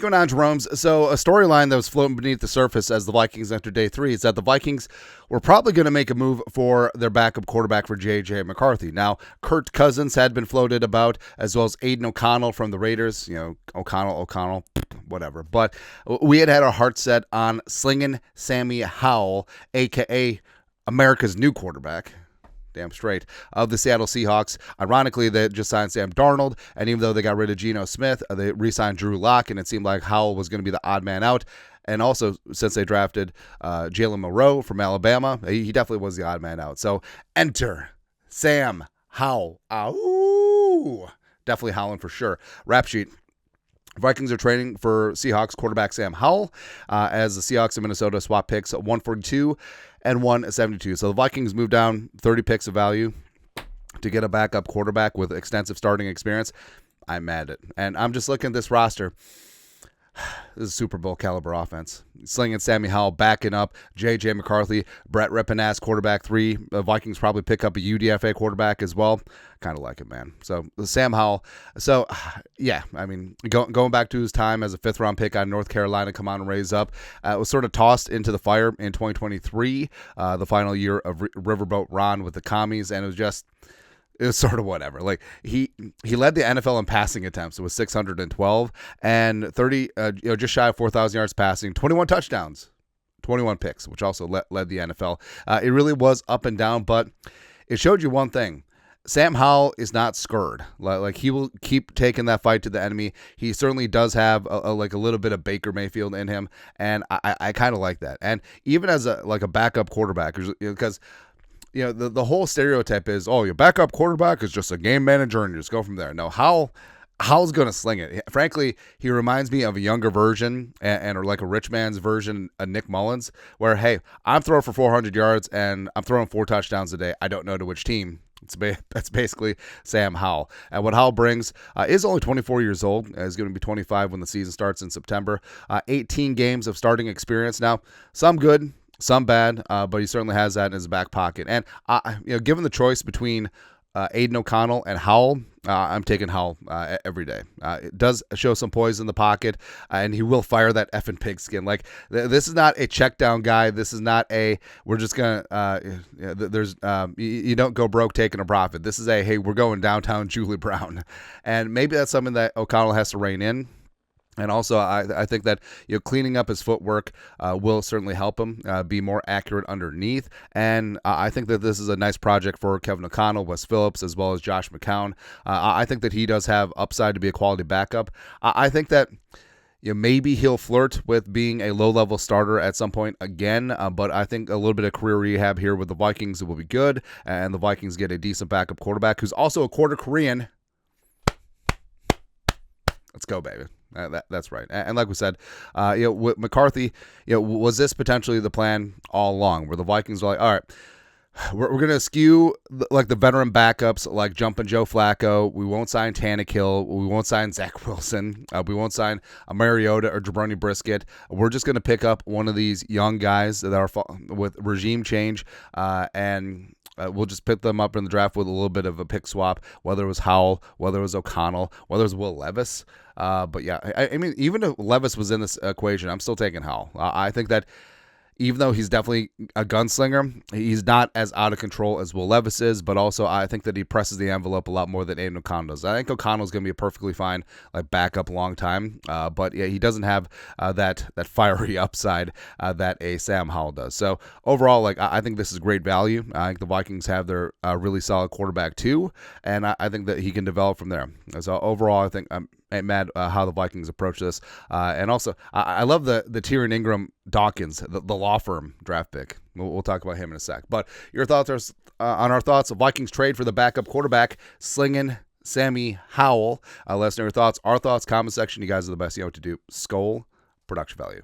going on, Jerome's? So a storyline that was floating beneath the surface as the Vikings entered day 3 is that the Vikings were probably going to make a move for their backup quarterback for JJ McCarthy. Now, Kirk Cousins had been floated about, as well as Aiden O'Connell from the Raiders. O'Connell, whatever. But we had our heart set on slinging Sam Howell, a.k.a. America's new quarterback. Damn straight, of the Seattle Seahawks. Ironically, they just signed Sam Darnold, and even though they got rid of Geno Smith, they re-signed Drew Lock, and it seemed like Howell was going to be the odd man out. And also, since they drafted Jalen Moreau from Alabama, he definitely was the odd man out. So, enter Sam Howell. Ow! Definitely howling for sure. Rap sheet. Vikings are trading for Seahawks quarterback Sam Howell as the Seahawks of Minnesota swap picks 142 and 172. So the Vikings moved down 30 picks of value to get a backup quarterback with extensive starting experience. I'm mad at it. And I'm just looking at this roster. This is Super Bowl caliber offense. Slinging Sam Howell, backing up JJ McCarthy, Brett Rippon-ass quarterback 3. The Vikings probably pick up a UDFA quarterback as well. Kind of like it, man. So Sam Howell. So yeah, I mean, going back to his time as a 5th-round pick out of North Carolina, come on and raise up. Was sort of tossed into the fire in 2023, the final year of Riverboat Ron with the commies, and it was sort of whatever. Like he led the NFL in passing attempts. It was 612 and 30, just shy of 4,000 yards passing, 21 touchdowns, 21 picks, which also led the NFL. It really was up and down, but it showed you one thing. Sam Howell is not scared. Like he will keep taking that fight to the enemy. He certainly does have a little bit of Baker Mayfield in him, and I kind of like that. And even as a backup quarterback, because the whole stereotype is, your backup quarterback is just a game manager and you just go from there. No, Howell's going to sling it. Frankly, he reminds me of a younger version or like a rich man's version of Nick Mullins, where, hey, I'm throwing for 400 yards and I'm throwing 4 touchdowns a day. I don't know to which team. That's basically Sam Howell. And what Howell brings is only 24 years old. He's going to be 25 when the season starts in September. 18 games of starting experience. Now, some good, some bad, but he certainly has that in his back pocket. And given the choice between Aiden O'Connell and Howell, I'm taking Howell every day. It does show some poise in the pocket, and he will fire that effing pigskin. Like this is not a check down guy. This is not we're just gonna. You don't go broke taking a profit. This is hey, we're going downtown Julie Brown, and maybe that's something that O'Connell has to rein in. And also, I think that cleaning up his footwork will certainly help him be more accurate underneath. And I think that this is a nice project for Kevin O'Connell, Wes Phillips, as well as Josh McCown. I think that he does have upside to be a quality backup. I think that maybe he'll flirt with being a low-level starter at some point again, but I think a little bit of career rehab here with the Vikings will be good, and the Vikings get a decent backup quarterback who's also a quarter Korean. Let's go, baby. That's right. And like we said, with McCarthy, was this potentially the plan all along, where the Vikings were like, all right, we're going to skew the veteran backups like Jumpin' Joe Flacco. We won't sign Tannehill. We won't sign Zach Wilson. We won't sign a Mariota or Jabroni Brisket. We're just going to pick up one of these young guys that are with regime change, and we'll just pick them up in the draft with a little bit of a pick swap, whether it was Howell, whether it was O'Connell, whether it was Will Levis. But yeah, I mean, even if Levis was in this equation, I'm still taking Howell. I think that even though he's definitely a gunslinger, he's not as out of control as Will Levis is, but also I think that he presses the envelope a lot more than Aiden O'Connell does. I think O'Connell's going to be a perfectly fine backup long time, but yeah, he doesn't have that fiery upside that a Sam Howell does. So overall, I think this is great value. I think the Vikings have their really solid quarterback too, and I think that he can develop from there. So overall, I think I'm mad how the Vikings approach this. And also, I love the Tyrion Ingram Dawkins, the law firm draft pick. We'll talk about him in a sec. But your thoughts are on our thoughts of Vikings trade for the backup quarterback, slinging Sam Howell. Let us know your thoughts. Our thoughts, comment section. You guys are the best. You know what to do. Skol, production value.